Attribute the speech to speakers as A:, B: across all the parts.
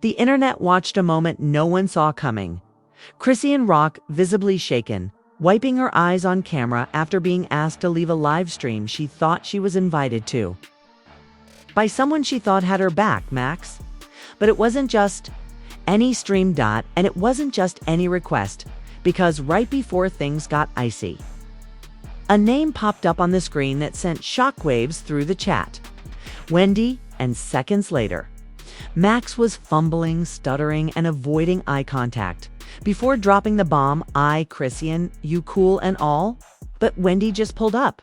A: The internet watched a moment no one saw coming. Chrisean rocked, visibly shaken, wiping her eyes on camera after being asked to leave a live stream she thought she was invited to. By someone she thought had her back, Max. But it wasn't just any stream. And it wasn't just any request, because right before things got icy, a name popped up on the screen that sent shockwaves through the chat. Wendy, and seconds later, Max was fumbling, stuttering, and avoiding eye contact before dropping the bomb. Chrisean, you cool and all, but Wendy just pulled up.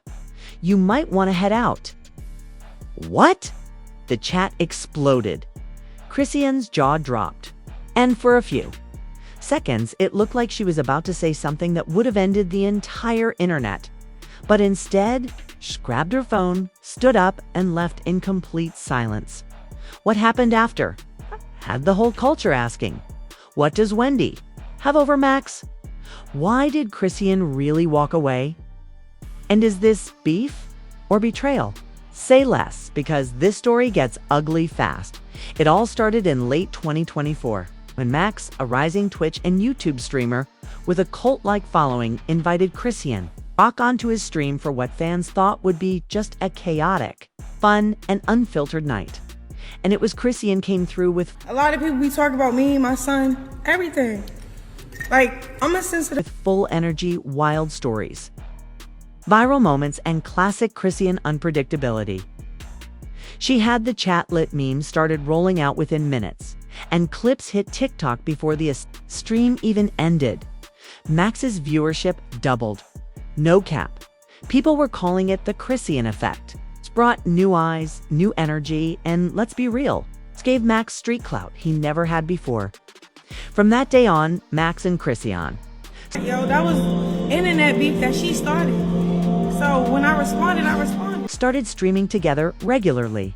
A: You might want to head out. What? The chat exploded. Chrisean's jaw dropped. And for a few seconds, it looked like she was about to say something that would have ended the entire internet. But instead, she grabbed her phone, stood up, and left in complete silence. What happened after had the whole culture asking, what does Wendy have over Max? Why did Chrisean really walk away? And is this beef or betrayal? Say less, because this story gets ugly fast. It all started in late 2024, when Max, a rising Twitch and YouTube streamer with a cult-like following, invited Chrisean back onto his stream for what fans thought would be just a chaotic, fun, and unfiltered night. And it was Chrisean came through with
B: a lot of people be talking about me, my son, everything. Like, I'm a sensitive.
A: with full energy, wild stories, viral moments, and classic Chrisean unpredictability. She had the chat lit memes started rolling out within minutes, and clips hit TikTok before the stream even ended. Max's viewership doubled. No cap. People were calling it the Chrisean effect. It's brought new eyes, new energy, and let's be real, it gave Max street clout he never had before. From that day on, Max and Chrisean
B: Yo, that was internet beef that she started. So when I responded.
A: started streaming together regularly.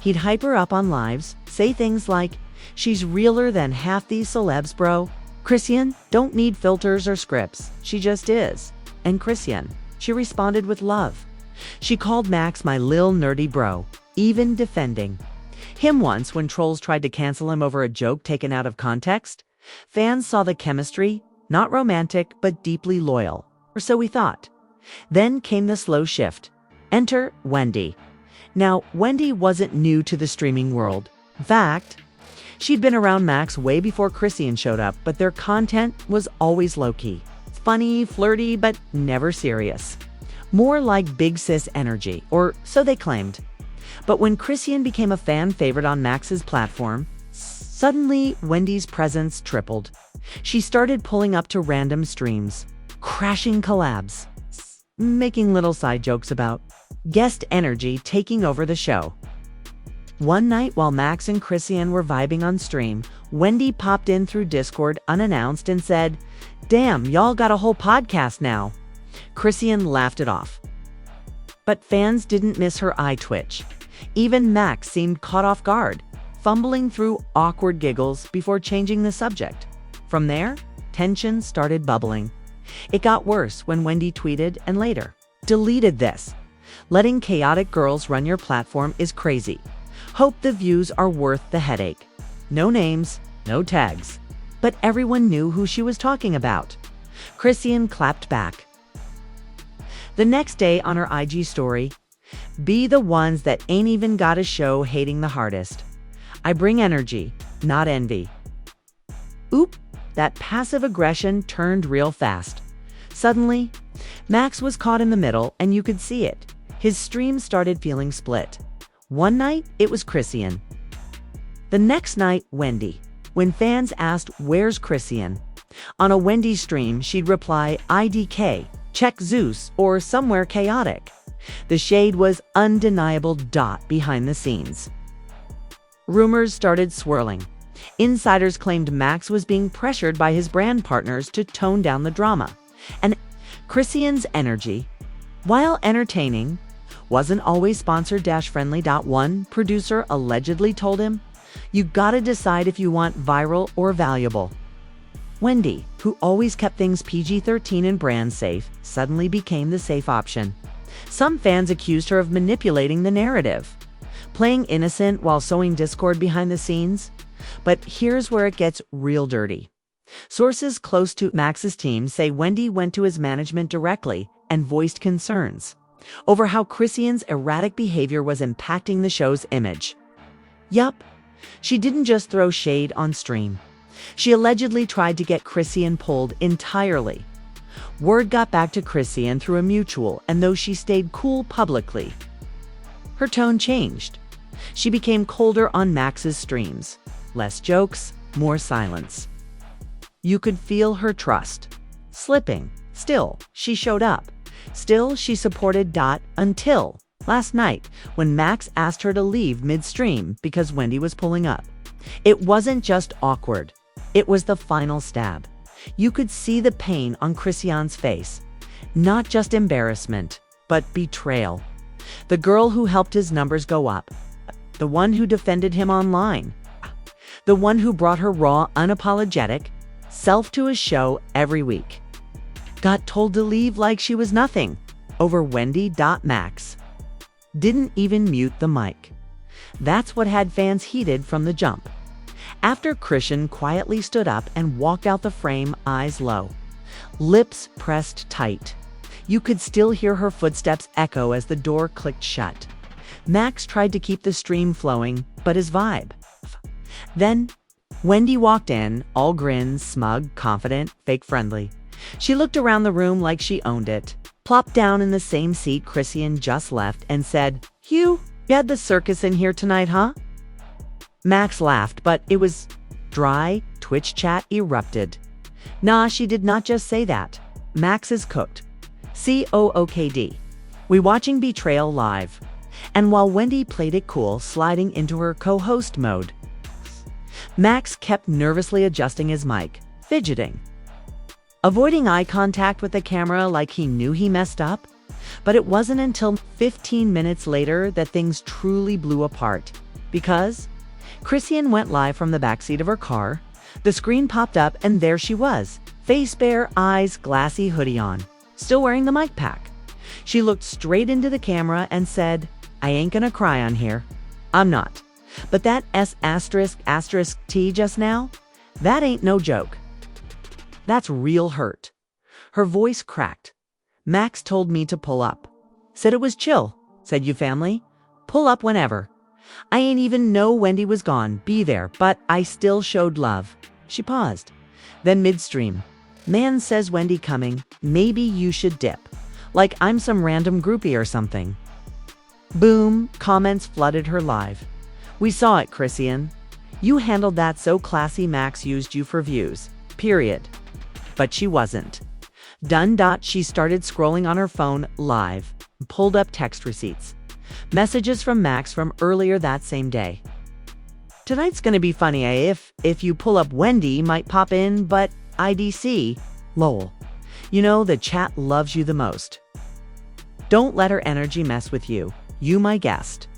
A: He'd hype her up on lives, say things like, she's realer than half these celebs, bro. Chrisean don't need filters or scripts. She just is. And Chrisean, she responded with love. She called Max my lil nerdy bro, even defending him once when trolls tried to cancel him over a joke taken out of context. Fans saw the chemistry, not romantic, but deeply loyal. Or so we thought. Then came the slow shift. Enter Wendy. Now, Wendy wasn't new to the streaming world. In fact, she'd been around Max way before Chrisean showed up, but their content was always low-key. Funny, flirty, but never serious. More like big sis energy, or so they claimed. But when Chrisean became a fan favorite on Max's platform, suddenly Wendy's presence tripled. She started pulling up to random streams, crashing collabs, making little side jokes about guest energy taking over the show. One night while Max and Chrisean were vibing on stream, Wendy popped in through Discord unannounced and said, "Damn, y'all got a whole podcast now." Chrisean laughed it off. But fans didn't miss her eye twitch. Even Max seemed caught off guard, fumbling through awkward giggles before changing the subject. From there, tension started bubbling. It got worse when Wendy tweeted and later deleted this. Letting chaotic girls run your platform is crazy. Hope the views are worth the headache. No names, no tags. But everyone knew who she was talking about. Chrisean clapped back. The next day on her IG story, be the ones that ain't even got a show hating the hardest. I bring energy, not envy. Oop, that passive aggression turned real fast. Suddenly, Max was caught in the middle and you could see it. His stream started feeling split. One night, it was Chrisean. The next night, Wendy. When fans asked, where's Chrisean? On a Wendy stream, she'd reply, IDK, check Zeus, or somewhere chaotic. The shade was undeniable. Behind the scenes, rumors started swirling. Insiders claimed Max was being pressured by his brand partners to tone down the drama. And Chrisean's energy, while entertaining, wasn't always sponsored-friendly. One producer allegedly told him, you gotta decide if you want viral or valuable. Wendy, who always kept things PG-13 and brand safe, suddenly became the safe option. Some fans accused her of manipulating the narrative, playing innocent while sowing discord behind the scenes. But here's where it gets real dirty. Sources close to Max's team say Wendy went to his management directly and voiced concerns over how Chrisean's erratic behavior was impacting the show's image. Yup, she didn't just throw shade on stream. She allegedly tried to get Chrisean pulled entirely. Word got back to Chrisean through a mutual, and though she stayed cool publicly, her tone changed. She became colder on Max's streams. Less jokes, more silence. You could feel her trust slipping. Still, she showed up. Still, she supported until last night when Max asked her to leave midstream because Wendy was pulling up. It wasn't just awkward. It was the final stab. You could see the pain on Chrisean's face. Not just embarrassment, but betrayal. The girl who helped his numbers go up. The one who defended him online. The one who brought her raw, unapologetic self to his show every week. Got told to leave like she was nothing over Wendy. Max didn't even mute the mic. That's what had fans heated from the jump. After Chrisean quietly stood up and walked out the frame, eyes low, lips pressed tight, you could still hear her footsteps echo as the door clicked shut. Max tried to keep the stream flowing, but his vibe. Then Wendy walked in, all grins, smug, confident, fake friendly. She looked around the room like she owned it, plopped down in the same seat Chrisean just left, and said, "Hugh, you had the circus in here tonight, huh?" Max laughed, but it was dry. Twitch chat erupted. Nah, she did not just say that. Max is cooked. COOKD. We watching Betrayal live. And while Wendy played it cool, sliding into her co-host mode, Max kept nervously adjusting his mic, fidgeting, avoiding eye contact with the camera like he knew he messed up. But it wasn't until 15 minutes later that things truly blew apart. Because Chrisean went live from the backseat of her car. The screen popped up and there she was, face bare, eyes glassy, hoodie on, still wearing the mic pack. She looked straight into the camera and said, "I ain't gonna cry on here. I'm not. But that S***T just now, that ain't no joke. That's real hurt." Her voice cracked. "Max told me to pull up. Said it was chill. Said you family. Pull up whenever. I ain't even know Wendy was gone. Be there, but I still showed love." She paused. Then midstream. "Man says Wendy coming. Maybe you should dip. Like I'm some random groupie or something." Boom, comments flooded her live. "We saw it, Chrisean. You handled that so classy. Max used you for views. Period." But she wasn't. Done. She started scrolling on her phone live, pulled up text receipts. Messages from Max from earlier that same day. "Tonight's gonna be funny, eh? If you pull up, Wendy might pop in, but IDC, lol. You know the chat loves you the most. Don't let her energy mess with you. You my guest."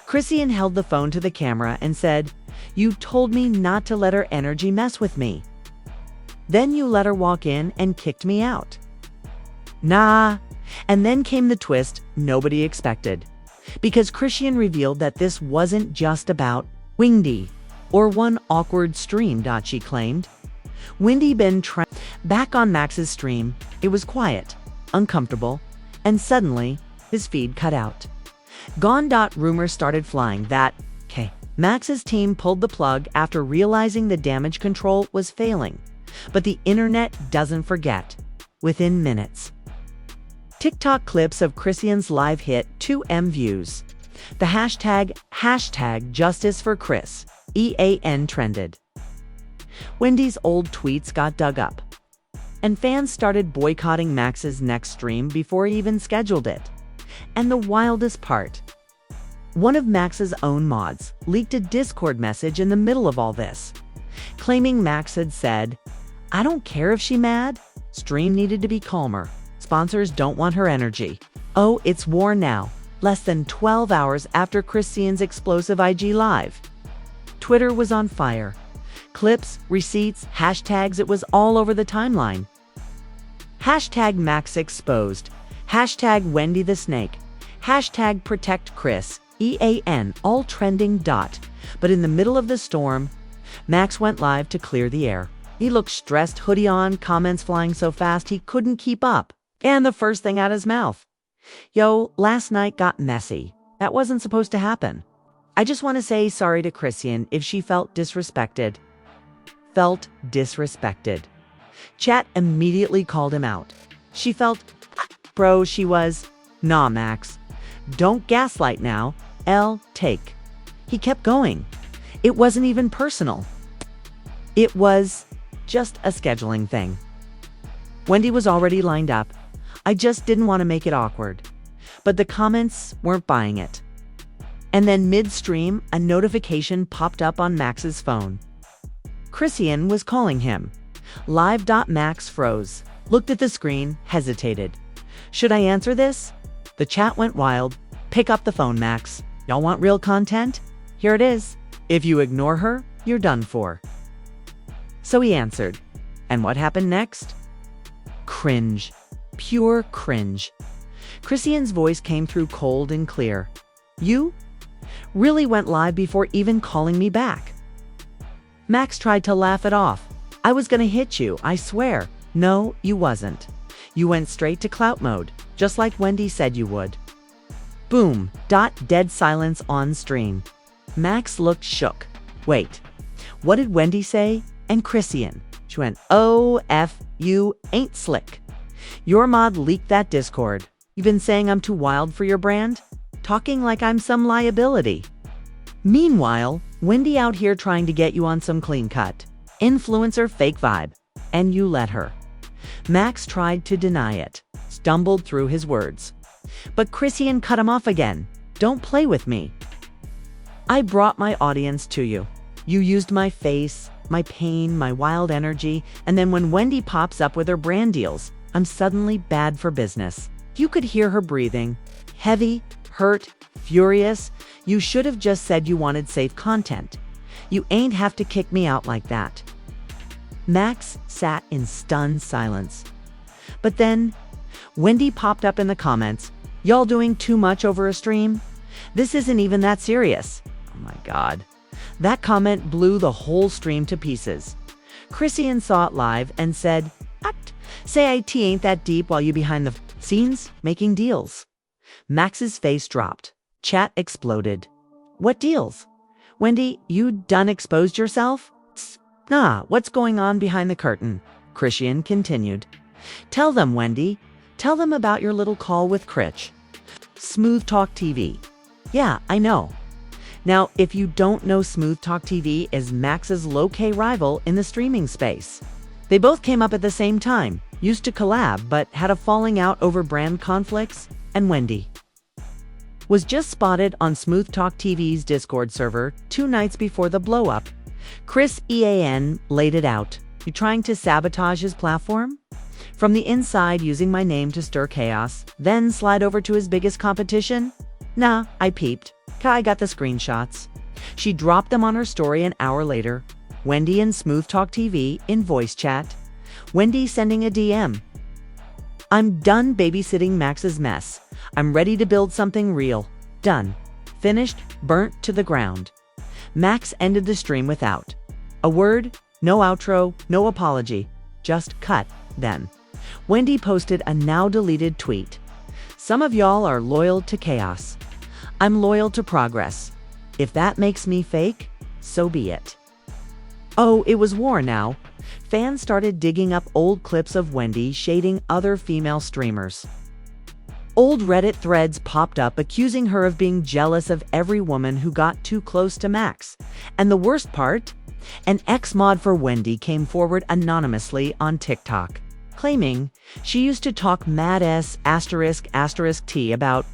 A: Chrisean held the phone to the camera and said, "You told me not to let her energy mess with me. Then you let her walk in and kicked me out." Nah. And then came the twist nobody expected. Because Chrisean revealed that this wasn't just about Wendy or one awkward stream. She claimed Wendy been back on Max's stream. It was quiet, uncomfortable, and suddenly his feed cut out. Gone. Rumors started flying that Max's team pulled the plug after realizing the damage control was failing. But the internet doesn't forget. Within minutes, TikTok clips of Chrisean's live hit 2M views. The hashtag Justice for Chris, EAN trended. Wendy's old tweets got dug up, and fans started boycotting Max's next stream before he even scheduled it. And the wildest part, one of Max's own mods leaked a Discord message in the middle of all this, claiming Max had said, "I don't care if she mad. Stream needed to be calmer. Sponsors don't want her energy." Oh, it's war now, less than 12 hours after Chrisean's explosive IG live. Twitter was on fire. Clips, receipts, hashtags, it was all over the timeline. Hashtag Max exposed. Hashtag Wendy the Snake. Hashtag Protect Chris, EAN, all trending. But in the middle of the storm, Max went live to clear the air. He looked stressed, hoodie on, comments flying so fast he couldn't keep up. And the first thing out his mouth: "Yo, last night got messy. That wasn't supposed to happen. I just want to say sorry to Chrisean if she felt disrespected." Felt disrespected. Chat immediately called him out. She felt, bro, she was, nah, Max. Don't gaslight now. Take. He kept going. It wasn't even personal. It was just a scheduling thing. Wendy was already lined up. I just didn't want to make it awkward. But the comments weren't buying it. And then midstream, a notification popped up on Max's phone. Chrisean was calling him. Live. Max froze, looked at the screen, hesitated. Should I answer this? The chat went wild. Pick up the phone, Max. Y'all want real content? Here it is. If you ignore her, you're done for. So he answered. And what happened next? Cringe. Pure cringe. Chrisean's voice came through cold and clear. You really went live before even calling me back. Max tried to laugh it off. I was gonna hit you, I swear. No, you wasn't. You went straight to clout mode, just like Wendy said you would. Boom. Dead silence on stream. Max looked shook. Wait, what did Wendy say? And Chrisean. She went, oh, F, you ain't slick. Your mod leaked that Discord. You've been saying I'm too wild for your brand? Talking like I'm some liability. Meanwhile, Wendy out here trying to get you on some clean cut, influencer fake vibe, and you let her. Max tried to deny it, stumbled through his words. But Chrisean cut him off again. Don't play with me. I brought my audience to you. You used my face, my pain, my wild energy, and then when Wendy pops up with her brand deals, I'm suddenly bad for business. You could hear her breathing, heavy, hurt, furious. You should have just said you wanted safe content. You ain't have to kick me out like that. Max sat in stunned silence. But then, Wendy popped up in the comments. Y'all doing too much over a stream? This isn't even that serious. Oh my God. That comment blew the whole stream to pieces. Chrisean saw it live and said, say IT ain't that deep while you behind the scenes making deals. Max's face dropped. Chat exploded. What deals? Wendy, you done exposed yourself? Nah, what's going on behind the curtain? Chrisean continued. Tell them, Wendy. Tell them about your little call with Critch. Smooth Talk TV. Yeah, I know. Now, if you don't know, Smooth Talk TV is Max's low-key rival in the streaming space. They both came up at the same time, used to collab, but had a falling out over brand conflicts, and Wendy was just spotted on Smooth Talk TV's Discord server 2 nights before the blow-up. Chrisean laid it out. You trying to sabotage his platform? From the inside, using my name to stir chaos, then slide over to his biggest competition? Nah, I peeped. I got the screenshots. She dropped them on her story an hour later. Wendy and Smooth Talk TV in voice chat. Wendy sending a DM. I'm done babysitting Max's mess. I'm ready to build something real. Done. Finished. Burnt to the ground. Max ended the stream without a word, no outro, no apology. Just cut, then. Wendy posted a now deleted tweet. Some of y'all are loyal to chaos. I'm loyal to progress. If that makes me fake, so be it. Oh, it was war now. Fans started digging up old clips of Wendy shading other female streamers. Old Reddit threads popped up accusing her of being jealous of every woman who got too close to Max. And the worst part? An ex-mod for Wendy came forward anonymously on TikTok, claiming she used to talk mad ***T about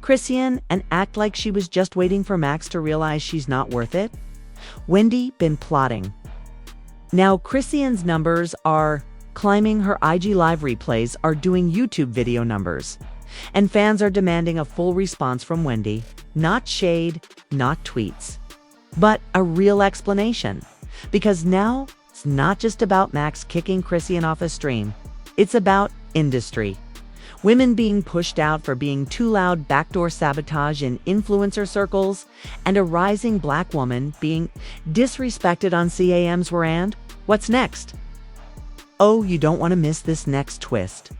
A: Chrisean and act like she was just waiting for Max to realize she's not worth it. Wendy been plotting. Now Chrisean's numbers are climbing, her IG live replays are doing YouTube video numbers, and fans are demanding a full response from Wendy. Not shade, not tweets, but a real explanation. Because now it's not just about Max kicking Chrisean off a stream. It's about industry. women being pushed out for being too loud, backdoor sabotage in influencer circles, and a rising black woman being disrespected on CAM's veranda. What's next? Oh, you don't want to miss this next twist.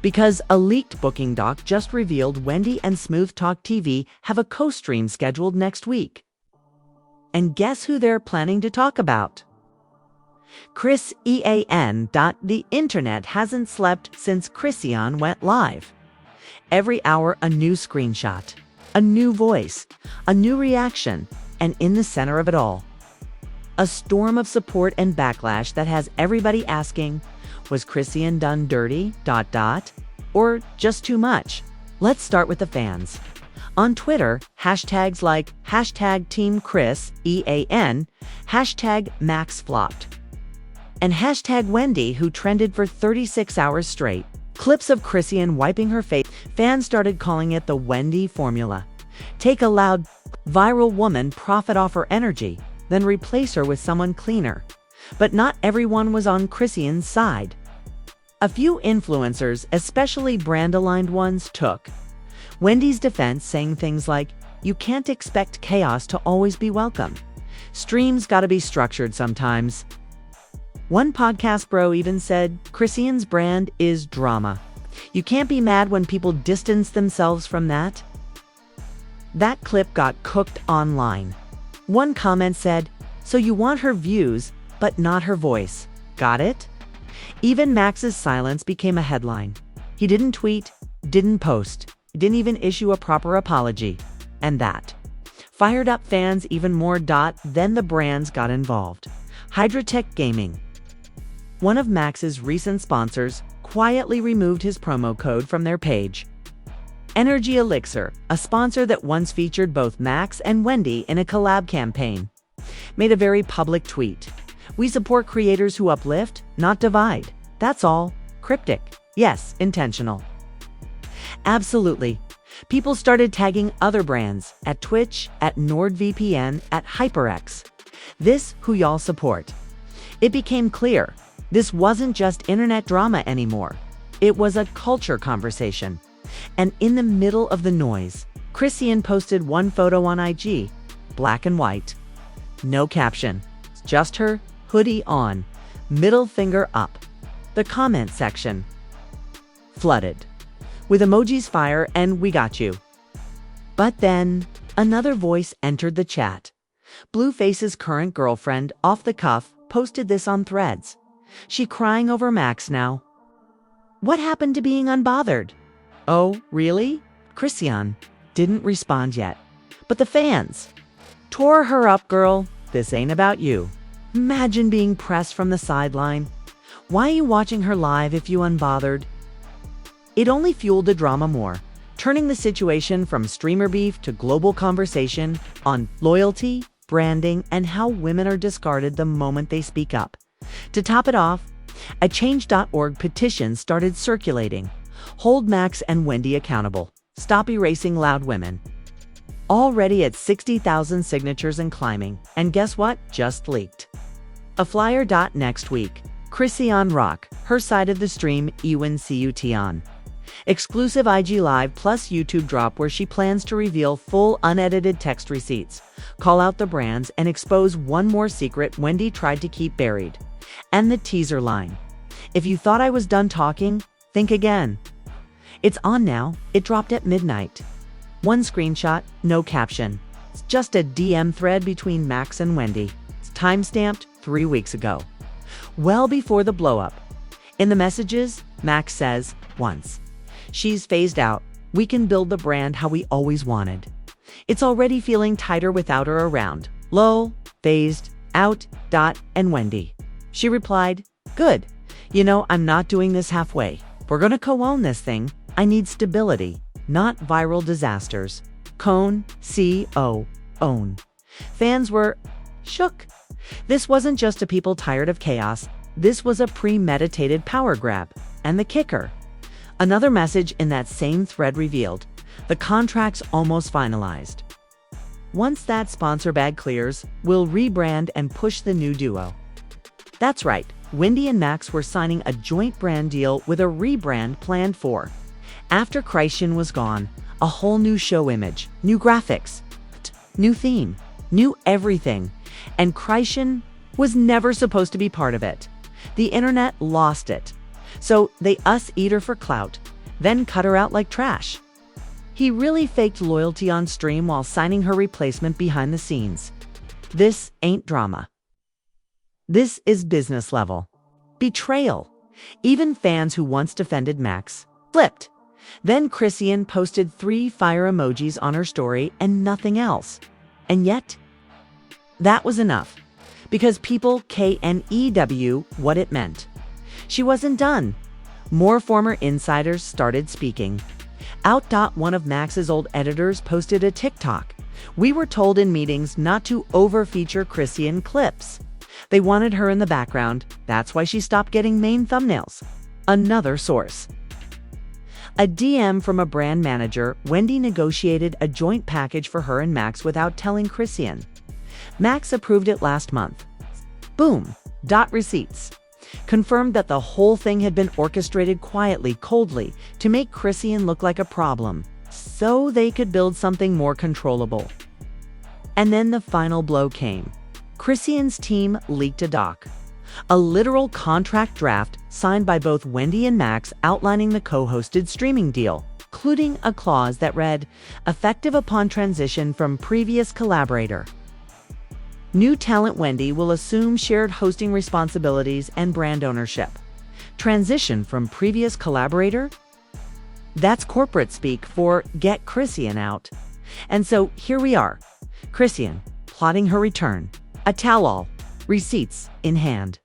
A: Because a leaked booking doc just revealed Wendy and Smooth Talk TV have a co-stream scheduled next week. And guess who they're planning to talk about? Chrisean. The internet hasn't slept since Chrisean went live. Every hour a new screenshot, a new voice, a new reaction, and in the center of it all, a storm of support and backlash that has everybody asking, was Chrisean done dirty, ... or just too much? Let's start with the fans. On Twitter, hashtags like hashtag Team Chris, EAN, hashtag Max flopped, and hashtag Wendy, who trended for 36 hours straight. Clips of Chrisean wiping her face. Fans started calling it the Wendy formula. Take a loud, viral woman, profit off her energy, then replace her with someone cleaner. But not everyone was on Chrisean's side. A few influencers, especially brand-aligned ones, took Wendy's defense, saying things like, "You can't expect chaos to always be welcome. Streams gotta be structured sometimes." One podcast bro even said, "Chrisean's brand is drama. You can't be mad when people distance themselves from that." That clip got cooked online. One comment said, "So you want her views, but not her voice. Got it?" Even Max's silence became a headline. He didn't tweet, didn't post, didn't even issue a proper apology. And that fired up fans even more. Then the brands got involved. Hydratech Gaming, one of Max's recent sponsors, quietly removed his promo code from their page. Energy Elixir, a sponsor that once featured both Max and Wendy in a collab campaign, made a very public tweet. "We support creators who uplift, not divide. That's all." Cryptic. Yes, intentional. Absolutely. People started tagging other brands at Twitch, at NordVPN, at HyperX. This who y'all support. It became clear. This wasn't just internet drama anymore. It was a culture conversation. And in the middle of the noise, Chrisean posted one photo on IG, black and white. No caption, just her hoodie on, middle finger up. The comment section flooded with emojis fire and "we got you." But then another voice entered the chat. Blueface's current girlfriend, off the cuff, posted this on Threads. She crying over Max now. What happened to being unbothered? Oh, really? Chrisean didn't respond yet. But the fans tore her up. "Girl, this ain't about you." Imagine being pressed from the sideline. Why are you watching her live if you unbothered? It only fueled the drama more, turning the situation from streamer beef to global conversation on loyalty, branding, and how women are discarded the moment they speak up. To top it off, a Change.org petition started circulating. Hold Max and Wendy accountable. Stop erasing loud women. Already at 60,000 signatures and climbing. And guess what? Just leaked. A flyer. Next week, Chrisean rock her side of the stream. Ewan cut on. Exclusive IG Live plus YouTube drop where she plans to reveal full unedited text receipts, call out the brands, and expose one more secret Wendy tried to keep buried. And the teaser line. "If you thought I was done talking, think again." It's on now. It dropped at midnight. One screenshot, no caption. It's just a DM thread between Max and Wendy. It's timestamped 3 weeks ago, well before the blowup. In the messages, Max says, "Once she's phased out, we can build the brand how we always wanted. It's already feeling tighter without her around. Lol, phased out. And Wendy, she replied, "Good. You know, I'm not doing this halfway. We're gonna co-own this thing. I need stability, not viral disasters." Own. Fans were shook. This wasn't just a people tired of chaos. This was a premeditated power grab. And the kicker. Another message in that same thread revealed the contract's almost finalized. Once that sponsor bag clears, we'll rebrand and push the new duo. That's right. Wendy and Max were signing a joint brand deal with a rebrand planned for After Chrisean was gone, a whole new show image, new graphics, new theme, new everything. And Chrisean was never supposed to be part of it. The internet lost it. So they eat her for clout, then cut her out like trash. He really faked loyalty on stream while signing her replacement behind the scenes. This ain't drama. This is business level. Betrayal. Even fans who once defended Max flipped. Then Chrisean posted 3 fire emojis on her story and nothing else. And yet, that was enough, because people KNEW what it meant. She wasn't done. More former insiders started speaking. One of Max's old editors posted a TikTok. We were told in meetings not to over-feature Chrisean clips. They wanted her in the background. That's why she stopped getting main thumbnails. Another source. A DM from a brand manager, Wendy negotiated a joint package for her and Max without telling Chrisean. Max approved it last month. Boom. Receipts. Confirmed that the whole thing had been orchestrated quietly, coldly, to make Chrisean look like a problem, so they could build something more controllable. And then the final blow came. Chrisean's team leaked a doc. A literal contract draft signed by both Wendy and Max outlining the co-hosted streaming deal, including a clause that read, effective upon transition from previous collaborator. New talent Wendy will assume shared hosting responsibilities and brand ownership. Transition from previous collaborator? That's corporate speak for get Chrisean out. And so here we are. Chrisean, plotting her return. A tell-all. Receipts in hand.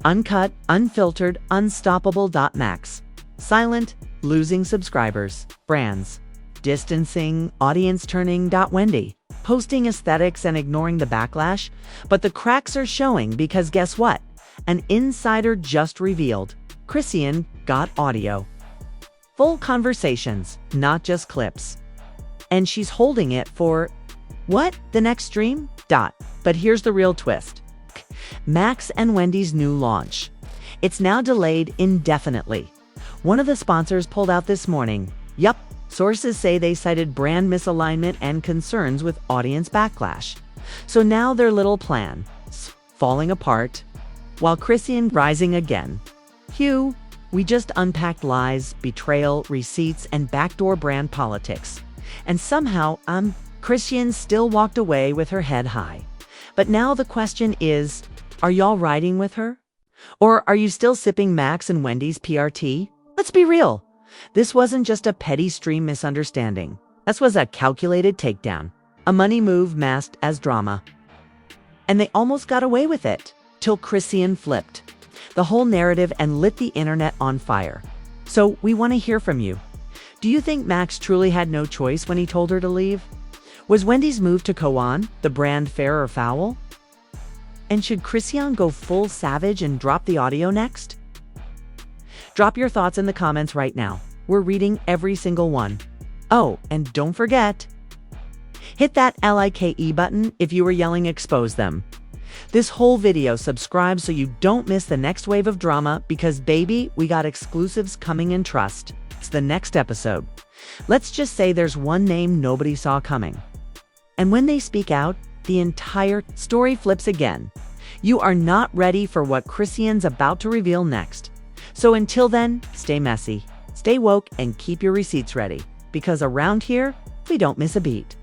A: Uncut, unfiltered, unstoppable. Max. Silent, losing subscribers. Brands. Distancing, audience turning. Wendy. Posting aesthetics and ignoring the backlash, but the cracks are showing because guess what? An insider just revealed Chrisean got audio. Full conversations, not just clips. And she's holding it for, what? The next stream? But here's the real twist. Max and Wendy's new launch. It's now delayed indefinitely. One of the sponsors pulled out this morning. Yup. Sources say they cited brand misalignment and concerns with audience backlash. So now their little plan is falling apart, while Chrisean rising again. Hugh, we just unpacked lies, betrayal, receipts, and backdoor brand politics. And somehow, Chrisean still walked away with her head high. But now the question is, are y'all riding with her? Or are you still sipping Max and Wendy's PRT? Let's be real. This wasn't just a petty stream misunderstanding. This was a calculated takedown, a money move masked as drama. And they almost got away with it, till Chrisean flipped the whole narrative and lit the internet on fire. So we want to hear from you. Do you think Max truly had no choice when he told her to leave? Was Wendy's move to Koan, the brand, fair or foul? And should Chrisean go full savage and drop the audio next? Drop your thoughts in the comments right now. We're reading every single one. Oh, and don't forget, hit that like button if you were yelling expose them. This whole video, subscribe so you don't miss the next wave of drama because baby, we got exclusives coming in trust. It's the next episode. Let's just say there's one name nobody saw coming. And when they speak out, the entire story flips again. You are not ready for what Chrisean's about to reveal next. So until then, stay messy, stay woke, and keep your receipts ready. Because around here, we don't miss a beat.